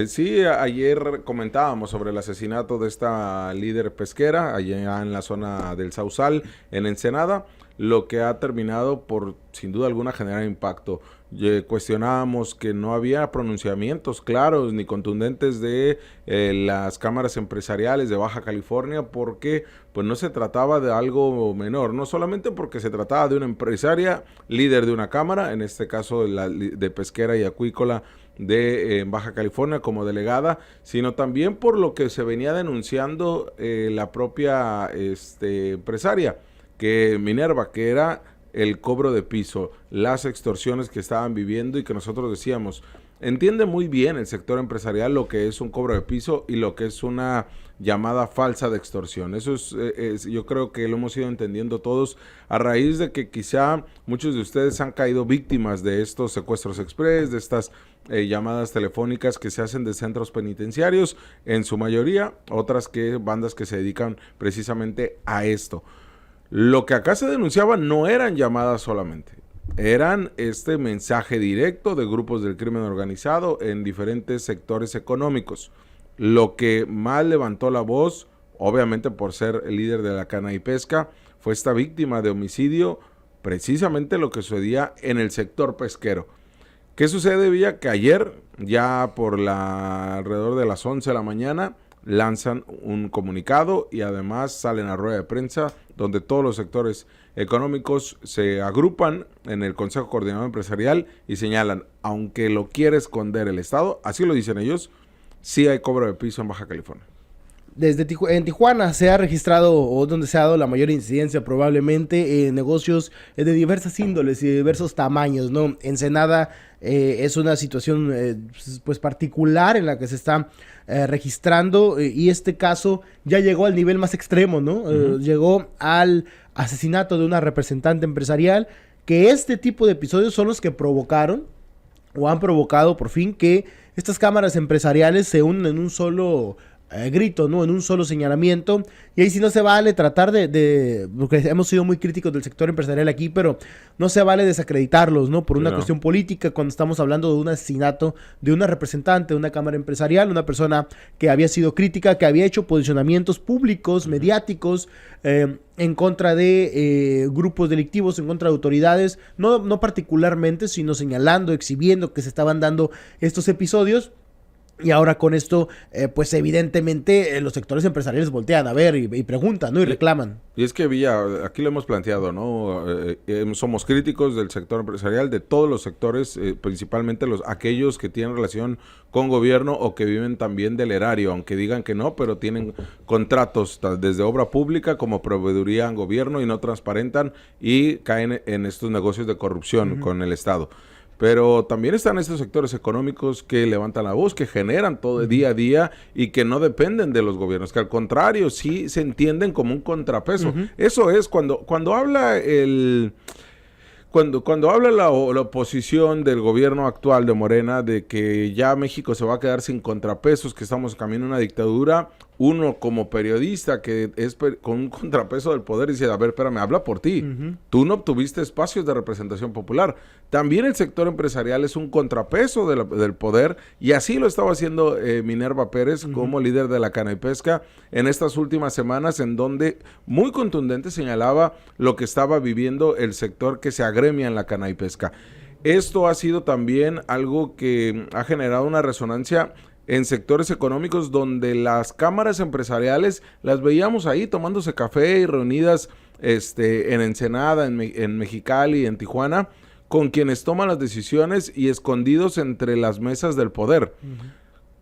Sí, ayer comentábamos sobre el asesinato de esta líder pesquera allá en la zona del Sausal, en Ensenada, lo que ha terminado por, sin duda alguna, generar impacto. Cuestionábamos que no había pronunciamientos claros ni contundentes de las cámaras empresariales de Baja California, porque pues no se trataba de algo menor, no solamente porque se trataba de una empresaria líder de una cámara, en este caso de pesquera y acuícola de Baja California como delegada, sino también por lo que se venía denunciando la propia empresaria, que Minerva, que era el cobro de piso, las extorsiones que estaban viviendo y que nosotros decíamos, entiende muy bien el sector empresarial lo que es un cobro de piso y lo que es una llamada falsa de extorsión. Eso yo creo que lo hemos ido entendiendo todos a raíz de que quizá muchos de ustedes han caído víctimas de estos secuestros express, de estas llamadas telefónicas que se hacen de centros penitenciarios, en su mayoría, otras que bandas que se dedican precisamente a esto. Lo que acá se denunciaba no eran llamadas solamente, eran este mensaje directo de grupos del crimen organizado en diferentes sectores económicos. Lo que más levantó la voz, obviamente por ser el líder de la cana y pesca, fue esta víctima de homicidio, precisamente lo que sucedía en el sector pesquero. ¿Qué sucede, Villa? Que ayer, ya por alrededor de las 11 de la mañana, lanzan un comunicado y además salen a rueda de prensa donde todos los sectores económicos se agrupan en el Consejo Coordinador Empresarial y señalan, aunque lo quiere esconder el Estado, así lo dicen ellos, sí hay cobro de piso en Baja California. En Tijuana se ha registrado, o donde se ha dado la mayor incidencia probablemente, negocios de diversas índoles y de diversos tamaños, ¿no? Ensenada es una situación pues particular en la que se está registrando, y este caso ya llegó al nivel más extremo, ¿no? Llegó al asesinato de una representante empresarial, que este tipo de episodios son los que provocaron o han provocado por fin que estas cámaras empresariales se unan en un solo grito, ¿no? En un solo señalamiento. Y ahí sí no se vale tratar porque hemos sido muy críticos del sector empresarial aquí, pero no se vale desacreditarlos, ¿no? Por una cuestión política, cuando estamos hablando de un asesinato de una representante de una cámara empresarial, una persona que había sido crítica, que había hecho posicionamientos públicos, mediáticos, en contra de grupos delictivos, en contra de autoridades, no particularmente, sino señalando, exhibiendo que se estaban dando estos episodios. Y ahora con esto, pues evidentemente los sectores empresariales voltean a ver y preguntan, ¿no? Y reclaman. Y es que, Villa, aquí lo hemos planteado, ¿no? Somos críticos del sector empresarial, de todos los sectores, principalmente aquellos que tienen relación con gobierno o que viven también del erario, aunque digan que no, pero tienen contratos desde obra pública como proveeduría en gobierno y no transparentan y caen en estos negocios de corrupción con el Estado. Pero también están estos sectores económicos que levantan la voz, que generan todo día a día y que no dependen de los gobiernos, que al contrario sí se entienden como un contrapeso. Eso es cuando habla Cuando habla la oposición del gobierno actual de Morena de que ya México se va a quedar sin contrapesos, que estamos camino a una dictadura, uno como periodista que es con un contrapeso del poder dice, a ver, espérame, habla por ti. Tú no obtuviste espacios de representación popular. También el sector empresarial es un contrapeso del poder y así lo estaba haciendo Minerva Pérez como líder de la cana y pesca en estas últimas semanas, en donde muy contundente señalaba lo que estaba viviendo el sector que se agremia en la cana y pesca. Esto ha sido también algo que ha generado una resonancia en sectores económicos donde las cámaras empresariales las veíamos ahí tomándose café y reunidas en Ensenada, en Mexicali, en Tijuana, con quienes toman las decisiones y escondidos entre las mesas del poder.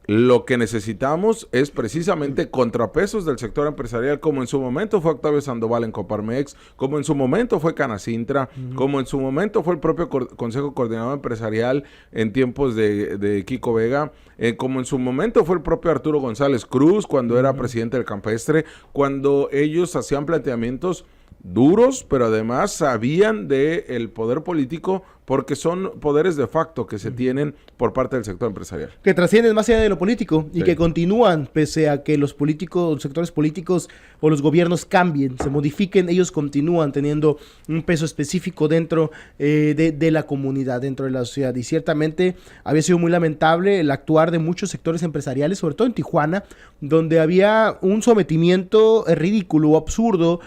Lo que necesitamos es precisamente contrapesos del sector empresarial, como en su momento fue Octavio Sandoval en Coparmex, como en su momento fue Canacintra, como en su momento fue el propio Consejo Coordinador Empresarial en tiempos de Kiko Vega, como en su momento fue el propio Arturo González Cruz cuando era presidente del Campestre, cuando ellos hacían planteamientos duros, pero además sabían del poder político porque son poderes de facto que se tienen por parte del sector empresarial. Que trascienden más allá de lo político y Sí. que continúan pese a que los sectores políticos o los gobiernos cambien, se modifiquen, ellos continúan teniendo un peso específico dentro de la comunidad, dentro de la sociedad. Y ciertamente había sido muy lamentable el actuar de muchos sectores empresariales, sobre todo en Tijuana, donde había un sometimiento ridículo o absurdo,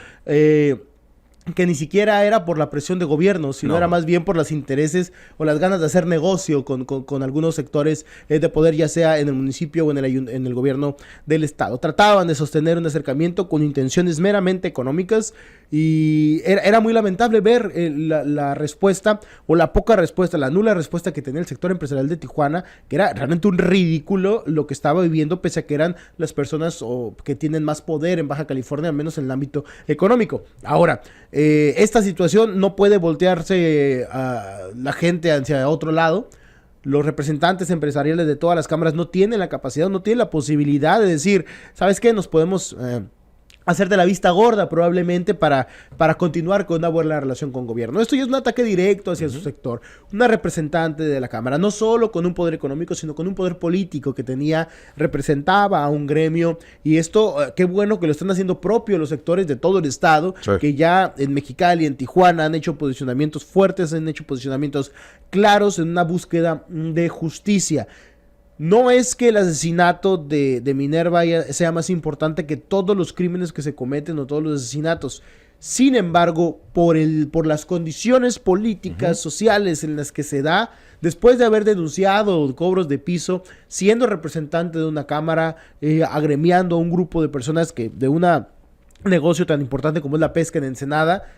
que ni siquiera era por la presión de gobierno, sino era más bien por los intereses o las ganas de hacer negocio con algunos sectores de poder, ya sea en el municipio o en el gobierno del estado. Trataban de sostener un acercamiento con intenciones meramente económicas y era muy lamentable ver la respuesta o la poca respuesta, la nula respuesta que tenía el sector empresarial de Tijuana, que era realmente un ridículo lo que estaba viviendo, pese a que eran las personas que tienen más poder en Baja California, al menos en el ámbito económico. Ahora, esta situación no puede voltearse a la gente hacia otro lado. Los representantes empresariales de todas las cámaras no tienen la capacidad, no tienen la posibilidad de decir, ¿sabes qué? Nos podemos hacer de la vista gorda probablemente para continuar con una buena relación con gobierno. Esto ya es un ataque directo hacia su sector. Una representante de la Cámara, no solo con un poder económico, sino con un poder político que representaba a un gremio. Y esto, qué bueno que lo están haciendo propio los sectores de todo el estado, sí, que ya en Mexicali, en Tijuana, han hecho posicionamientos fuertes, han hecho posicionamientos claros en una búsqueda de justicia. No es que el asesinato de Minerva sea más importante que todos los crímenes que se cometen o todos los asesinatos. Sin embargo, por las condiciones políticas, sociales en las que se da, después de haber denunciado cobros de piso, siendo representante de una cámara, agremiando a un grupo de personas de un negocio tan importante como es la pesca en Ensenada,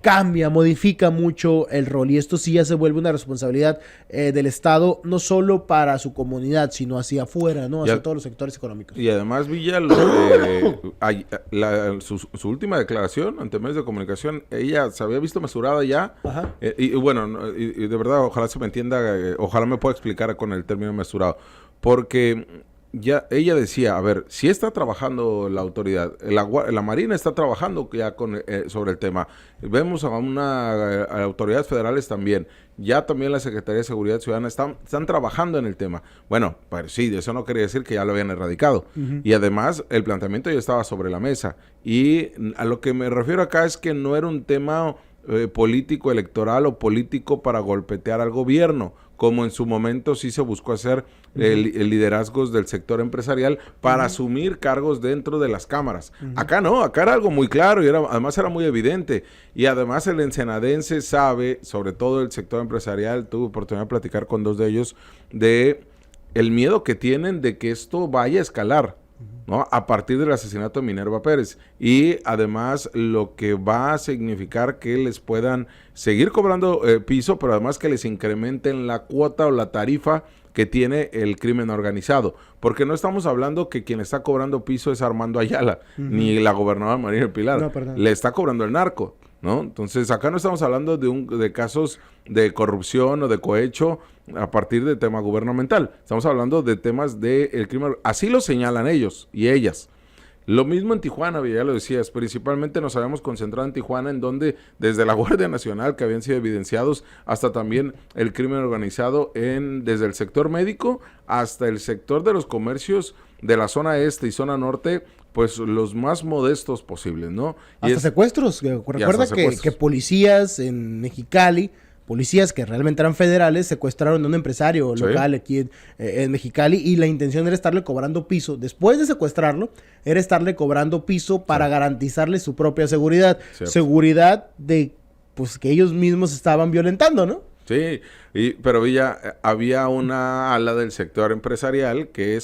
cambia, modifica mucho el rol, y esto sí ya se vuelve una responsabilidad del Estado, no solo para su comunidad, sino hacia afuera, ¿no? Hacia todos los sectores económicos. Y además, Villa, su última declaración ante medios de comunicación, ella se había visto mesurada ya, y bueno, y de verdad, ojalá se me entienda, ojalá me pueda explicar con el término mesurado, porque ya ella decía, a ver, si está trabajando la autoridad, la Marina está trabajando ya sobre el tema, vemos a autoridades federales también, ya también la Secretaría de Seguridad Ciudadana están trabajando en el tema. Bueno, pues sí, eso no quería decir que ya lo habían erradicado, y además el planteamiento ya estaba sobre la mesa, y a lo que me refiero acá es que no era un tema político electoral o político para golpetear al gobierno, como en su momento sí se buscó hacer el liderazgos del sector empresarial para asumir cargos dentro de las cámaras. Acá no, acá era algo muy claro y además era muy evidente. Y además el ensenadense sabe, sobre todo el sector empresarial, tuve oportunidad de platicar con dos de ellos, de el miedo que tienen de que esto vaya a escalar, ¿no? A partir del asesinato de Minerva Pérez, y además lo que va a significar que les puedan seguir cobrando piso, pero además que les incrementen la cuota o la tarifa que tiene el crimen organizado, porque no estamos hablando que quien está cobrando piso es Armando Ayala, ni la gobernadora María del Pilar, no, le está cobrando el narco, ¿no? Entonces acá no estamos hablando de casos de corrupción o de cohecho a partir de tema gubernamental, estamos hablando de temas del crimen, así lo señalan ellos y ellas. Lo mismo en Tijuana, ya lo decías, principalmente nos habíamos concentrado en Tijuana, en donde desde la Guardia Nacional, que habían sido evidenciados, hasta también el crimen organizado desde el sector médico hasta el sector de los comercios de la zona este y zona norte, pues los más modestos posibles, ¿no? Hasta secuestros. Recuerda que policías en Mexicali, policías que realmente eran federales, secuestraron a un empresario local aquí en Mexicali, y la intención era estarle cobrando piso. Después de secuestrarlo, era estarle cobrando piso para garantizarle su propia seguridad. Seguridad de pues que ellos mismos estaban violentando, ¿no? Sí, pero Villa, había una ala del sector empresarial que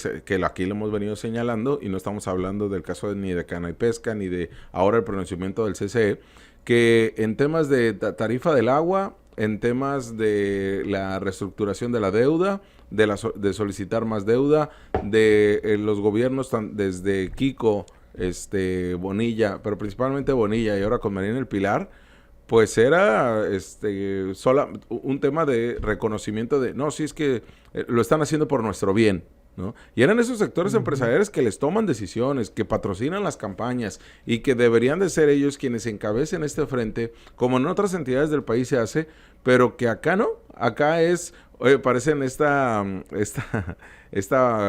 aquí lo hemos venido señalando, y no estamos hablando del caso ni de Cana y Pesca, ni de ahora el pronunciamiento del CCE, que en temas de tarifa del agua, en temas de la reestructuración de la deuda, de solicitar más deuda, de los gobiernos desde Kiko, Bonilla, pero principalmente Bonilla y ahora con Marina del Pilar, pues era un tema de reconocimiento de, no, sí es que lo están haciendo por nuestro bien, ¿no? Y eran esos sectores empresariales que les toman decisiones, que patrocinan las campañas y que deberían de ser ellos quienes encabecen este frente, como en otras entidades del país se hace, pero que acá no. Acá es, oye, parece en esta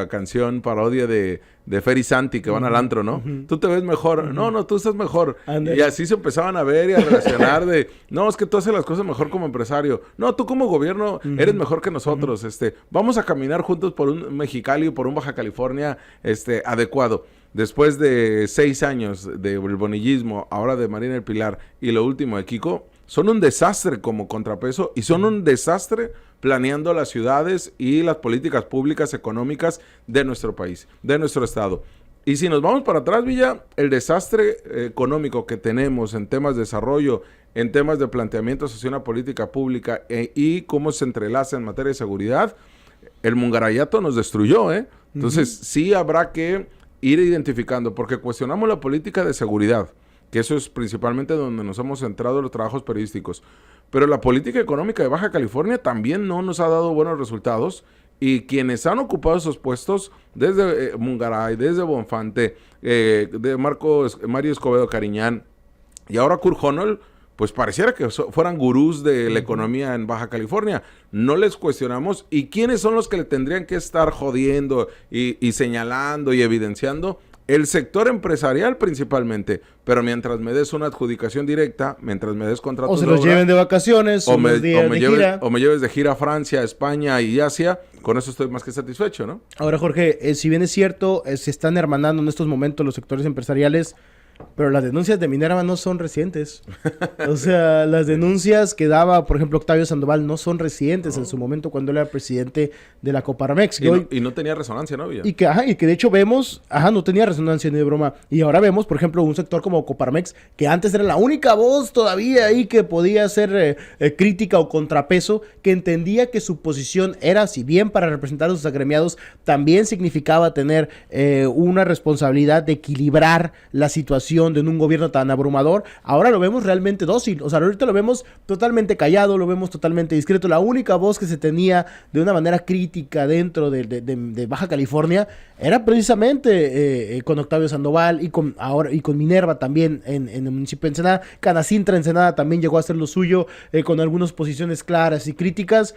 canción parodia de Fer y Santi que van al antro, ¿no? Tú te ves mejor. No, tú estás mejor. Y así se empezaban a ver y a relacionar de, no, es que tú haces las cosas mejor como empresario. No, tú como gobierno eres mejor que nosotros. Vamos a caminar juntos por un Mexicali, por un Baja California, adecuado. Después de 6 años del bonillismo, ahora de Marina del Pilar y lo último de Kiko, son un desastre como contrapeso y son un desastre planeando las ciudades y las políticas públicas económicas de nuestro país, de nuestro estado. Y si nos vamos para atrás, Villa, el desastre económico que tenemos en temas de desarrollo, en temas de planteamientos hacia una política pública y cómo se entrelaza en materia de seguridad, el Mungarayato nos destruyó, ¿eh? Entonces, sí habrá que ir identificando, porque cuestionamos la política de seguridad, que eso es principalmente donde nos hemos centrado en los trabajos periodísticos. Pero la política económica de Baja California también no nos ha dado buenos resultados y quienes han ocupado esos puestos, desde Mungaray, desde Bonfante, de Mario Escobedo Cariñán y ahora Kurt Honnold, pues pareciera que fueran gurús de la economía en Baja California. No les cuestionamos. ¿Y quiénes son los que le tendrían que estar jodiendo y señalando y evidenciando? El sector empresarial principalmente, pero mientras me des una adjudicación directa, mientras me des contratos o se los lleven de vacaciones, o me lleves de gira a Francia, España y Asia, con eso estoy más que satisfecho, ¿no? Ahora, Jorge, si bien es cierto, se están hermanando en estos momentos los sectores empresariales, pero las denuncias de Minerva no son recientes. O sea, las denuncias que daba, por ejemplo, Octavio Sandoval no son recientes en su momento cuando él era presidente de la Coparmex. Y no tenía resonancia, ¿no? Y que de hecho vemos, no tenía resonancia ni de broma. Y ahora vemos, por ejemplo, un sector como Coparmex, que antes era la única voz todavía ahí que podía ser crítica o contrapeso, que entendía que su posición era, si bien para representar a sus agremiados, también significaba tener una responsabilidad de equilibrar la situación de un gobierno tan abrumador. Ahora lo vemos realmente dócil, o sea, ahorita lo vemos totalmente callado, lo vemos totalmente discreto. La única voz que se tenía de una manera crítica dentro de Baja California era precisamente con Octavio Sandoval y con Minerva también en el municipio de Ensenada. Canacintra Ensenada también llegó a hacer lo suyo con algunas posiciones claras y críticas.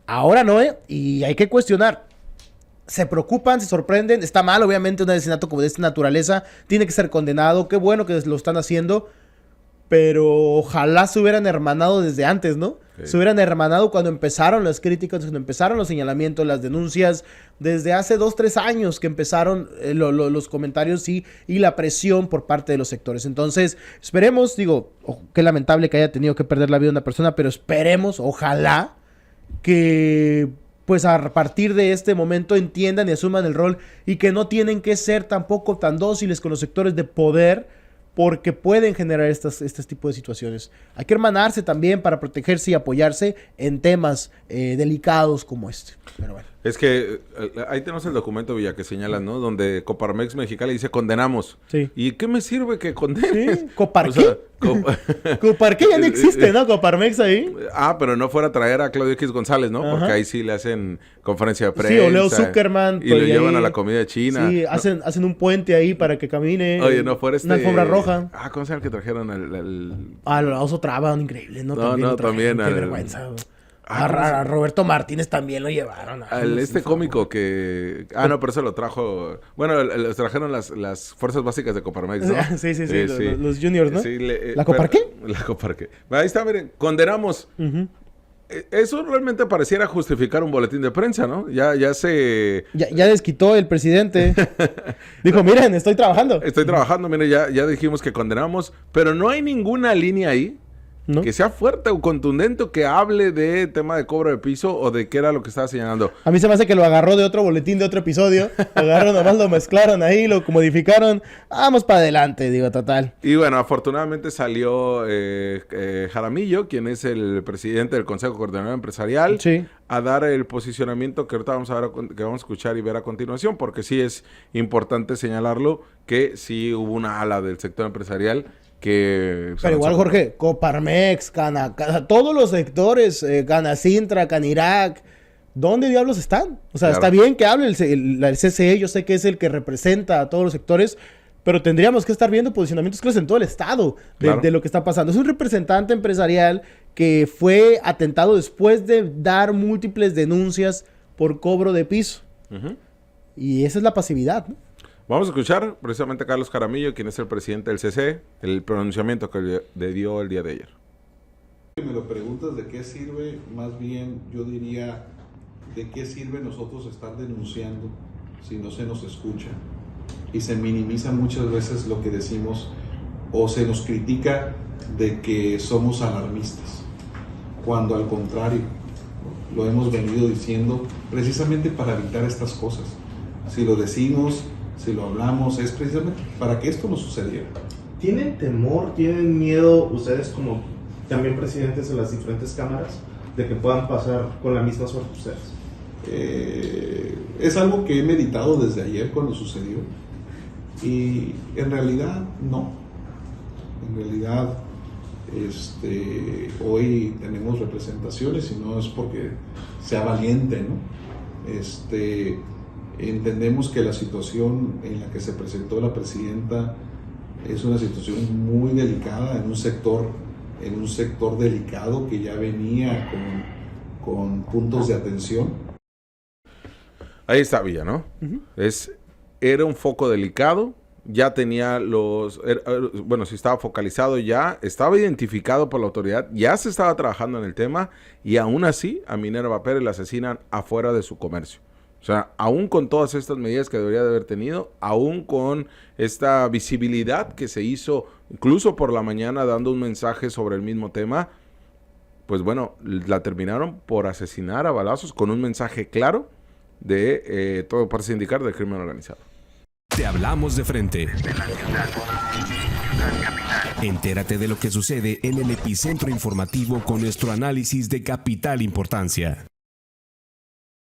Ahora no, y hay que cuestionar. Se preocupan, se sorprenden. Está mal, obviamente, un asesinato como de esta naturaleza. Tiene que ser condenado. Qué bueno que lo están haciendo. Pero ojalá se hubieran hermanado desde antes, ¿no? Sí. Se hubieran hermanado cuando empezaron las críticas, cuando empezaron los señalamientos, las denuncias. Desde hace 2-3 años que empezaron los comentarios y la presión por parte de los sectores. Entonces, esperemos, qué lamentable que haya tenido que perder la vida una persona, pero esperemos, ojalá, que pues a partir de este momento entiendan y asuman el rol y que no tienen que ser tampoco tan dóciles con los sectores de poder porque pueden generar este tipo de situaciones. Hay que hermanarse también para protegerse y apoyarse en temas delicados como este. Pero bueno. Es que ahí tenemos el documento, Villa, que señalan, ¿no? Donde Coparmex Mexicali dice condenamos. Sí. ¿Y qué me sirve que condenes? ¿Sí? ¿Copar qué? ¿Copar qué? Ya no existe, ¿no? Coparmex ahí. Pero no fuera a traer a Claudio X González, ¿no? Porque ahí sí le hacen conferencia de prensa. Sí, o Leo Zuckerman. Y lo llevan a la comida china. Sí, hacen un puente ahí para que camine. Oye, no fuera una alfombra roja. ¿Cómo se llama el que trajeron el oso Traba, increíble, ¿no? También. Qué vergüenza. A Roberto Martínez también lo llevaron. Cómico que... no, pero eso lo trajo... Bueno, los trajeron las fuerzas básicas de Coparmex, ¿no? Sí. Los juniors, ¿no? Sí, ¿La Coparqué? La Coparqué. Ahí está, miren. Condenamos. Eso realmente pareciera justificar un boletín de prensa, ¿no? Ya desquitó el presidente. Dijo, miren, estoy trabajando. Miren, ya dijimos que condenamos, pero no hay ninguna línea ahí, ¿no?, que sea fuerte o contundente o que hable de tema de cobro de piso o de qué era lo que estaba señalando. A mí se me hace que lo agarró de otro boletín de otro episodio. Nomás lo mezclaron ahí, lo modificaron. Vamos para adelante, total. Y bueno, afortunadamente salió Jaramillo, quien es el presidente del Consejo Coordinador Empresarial, sí, a dar el posicionamiento que ahorita vamos a escuchar y ver a continuación, porque sí es importante señalarlo, que sí hubo una ala del sector empresarial que... Pero igual, Jorge, Coparmex, todos los sectores, Canacintra, Canirac, ¿dónde diablos están? O sea, Claro. está bien que hable el CCE, yo sé que es el que representa a todos los sectores, pero tendríamos que estar viendo posicionamientos claros en todo el estado Claro. de lo que está pasando. Es un representante empresarial que fue atentado después de dar múltiples denuncias por cobro de piso. Ujú. Y esa es la pasividad, ¿no? Vamos a escuchar precisamente a Carlos Jaramillo, quien es el presidente del CC, el pronunciamiento que le dio el día de ayer. Si me lo preguntas de qué sirve, más bien yo diría de qué sirve nosotros estar denunciando si no se nos escucha y se minimiza muchas veces lo que decimos o se nos critica de que somos alarmistas, cuando al contrario lo hemos venido diciendo precisamente para evitar estas cosas. Si lo decimos, si lo hablamos, es precisamente para que esto no sucediera. ¿Tienen temor, tienen miedo ustedes como también presidentes de las diferentes cámaras de que puedan pasar con la misma suerte ustedes? Es algo que he meditado desde ayer cuando sucedió y en realidad no. En realidad hoy tenemos representaciones y no es porque sea valiente, ¿no? Entendemos que la situación en la que se presentó la presidenta es una situación muy delicada en un sector delicado que ya venía con puntos de atención. Ahí está Villa, ¿no? Era un foco delicado, ya tenía si estaba focalizado ya, estaba identificado por la autoridad, ya se estaba trabajando en el tema y aún así a Minerva Pérez la asesinan afuera de su comercio. O sea, aún con todas estas medidas que debería de haber tenido, aún con esta visibilidad que se hizo incluso por la mañana dando un mensaje sobre el mismo tema, pues bueno, la terminaron por asesinar a balazos con un mensaje claro de todo parece indicar del crimen organizado. Te hablamos de frente. Entérate de lo que sucede en el epicentro informativo con nuestro análisis de capital importancia.